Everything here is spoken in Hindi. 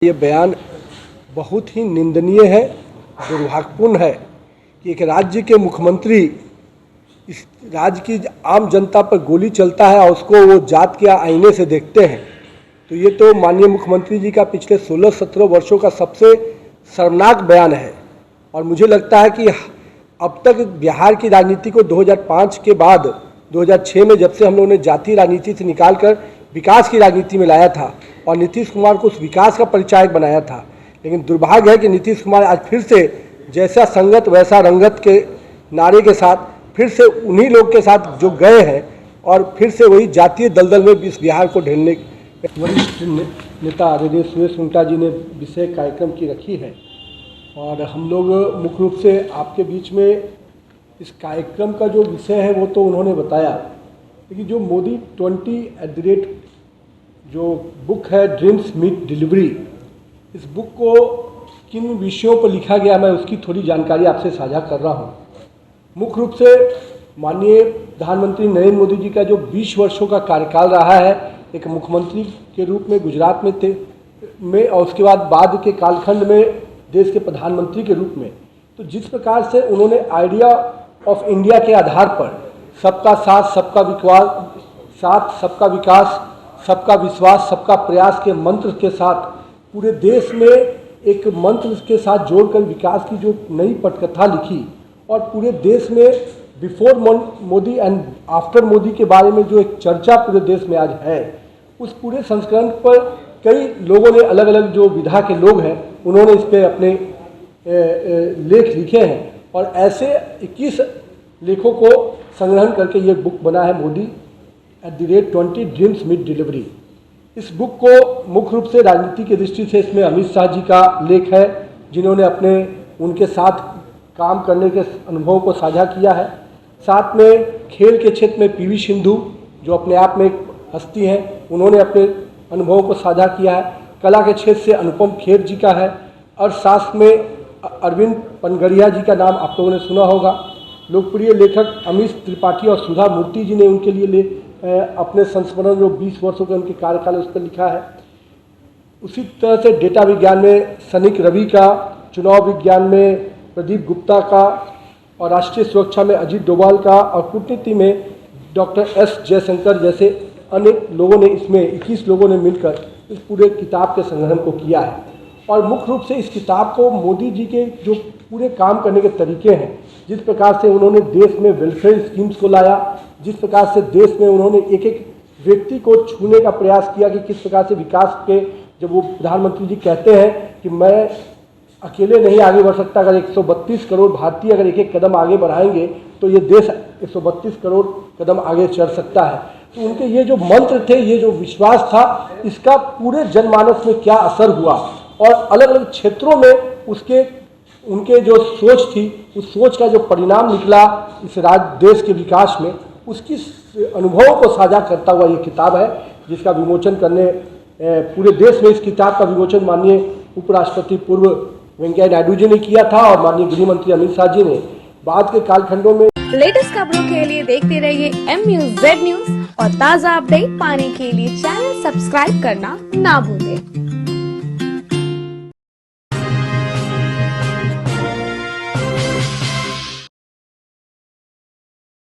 ये बयान बहुत ही निंदनीय है, दुर्भाग्यपूर्ण है कि एक राज्य के मुख्यमंत्री इस राज्य की आम जनता पर गोली चलता है और उसको वो जात के आईने से देखते हैं। तो ये तो माननीय मुख्यमंत्री जी का पिछले 16-17 वर्षों का सबसे शर्मनाक बयान है। और मुझे लगता है कि अब तक बिहार की राजनीति को 2005 के बाद 2006 में जब से हम लोगों ने जातीय राजनीति से निकालकर विकास की राजनीति में लाया था और नीतीश कुमार को उस विकास का परिचायक बनाया था, लेकिन दुर्भाग्य है कि नीतीश कुमार आज फिर से जैसा संगत वैसा रंगत के नारे के साथ फिर से उन्हीं लोग के साथ जो गए हैं और फिर से वही जातीय दलदल में इस बिहार को ढेलने। वरिष्ठ नेता आदरणीय सुरेश रुंगटा जी ने विषय कार्यक्रम की रखी है और हम लोग मुख्य रूप से आपके बीच में इस कार्यक्रम का जो विषय है वो तो उन्होंने बताया, लेकिन जो मोदी 20 जो बुक है ड्रीम्स मीट डिलीवरी, इस बुक को किन विषयों पर लिखा गया मैं उसकी थोड़ी जानकारी आपसे साझा कर रहा हूँ। मुख्य रूप से माननीय प्रधानमंत्री नरेंद्र मोदी जी का जो 20 वर्षों का कार्यकाल रहा है एक मुख्यमंत्री के रूप में गुजरात में थे और उसके बाद के कालखंड में देश के प्रधानमंत्री के रूप में, तो जिस प्रकार से उन्होंने आइडिया ऑफ इंडिया के आधार पर सबका साथ सबका विकास सबका विश्वास सबका प्रयास के मंत्र के साथ पूरे देश में एक मंत्र के साथ जोड़कर विकास की जो नई पटकथा लिखी और पूरे देश में before Modi and after Modi के बारे में जो एक चर्चा पूरे देश में आज है, उस पूरे संस्करण पर कई लोगों ने अलग अलग जो विधा के लोग हैं उन्होंने इस पर अपने लेख लिखे हैं और ऐसे 21 लेखों को संग्रहण करके ये बुक बना है मोदी @20 ड्रीम्स मीट डिलीवरी। इस बुक को मुख्य रूप से राजनीति की दृष्टि से इसमें अमित शाह जी का लेख है जिन्होंने उनके साथ काम करने के अनुभव को साझा किया है। साथ में खेल के क्षेत्र में पीवी सिंधु जो अपने आप में एक हस्ती हैं, उन्होंने अपने अनुभवों को साझा किया है। कला के क्षेत्र से अनुपम खेर जी का है। अर्थशास्त्र में अरविंद पनगड़िया जी का नाम आप लोगों ने सुना होगा। लोकप्रिय लेखक अमीश त्रिपाठी और सुधा मूर्ति जी ने उनके लिए अपने संस्मरण जो 20 वर्षों के उनके कार्यकाल उस पर लिखा है। उसी तरह से डेटा विज्ञान में सनिक रवि का, चुनाव विज्ञान में प्रदीप गुप्ता का और राष्ट्रीय सुरक्षा में अजीत डोभाल का और कूटनीति में डॉक्टर एस जयशंकर जैसे अन्य लोगों ने इसमें 21 लोगों ने मिलकर इस पूरे किताब के संग्रहण को किया है। और मुख्य रूप से इस किताब को मोदी जी के जो पूरे काम करने के तरीके हैं, जिस प्रकार से उन्होंने देश में वेलफेयर स्कीम्स को लाया, जिस प्रकार से देश में उन्होंने एक एक व्यक्ति को छूने का प्रयास किया कि किस प्रकार से विकास के, जब वो प्रधानमंत्री जी कहते हैं कि मैं अकेले नहीं आगे बढ़ सकता, अगर 132 करोड़ भारतीय अगर एक एक कदम आगे बढ़ाएंगे तो ये देश 132 करोड़ कदम आगे चढ़ सकता है। तो उनके ये जो मंत्र थे, ये जो विश्वास था, इसका पूरे जनमानस में क्या असर हुआ और अलग अलग क्षेत्रों में उनके जो सोच थी, उस सोच का जो परिणाम निकला इस देश के विकास में, उसकी अनुभवों को साझा करता हुआ ये किताब है, जिसका विमोचन करने पूरे देश में इस किताब का विमोचन माननीय उपराष्ट्रपति पूर्व वेंकैया नायडू जी ने किया था और माननीय गृह मंत्री अमित शाह जी ने बाद के कालखंडों में। लेटेस्ट खबरों के लिए देखते रहिए MUZ न्यूज और ताज़ा अपडेट पाने के लिए चैनल सब्सक्राइब करना ना भूलें।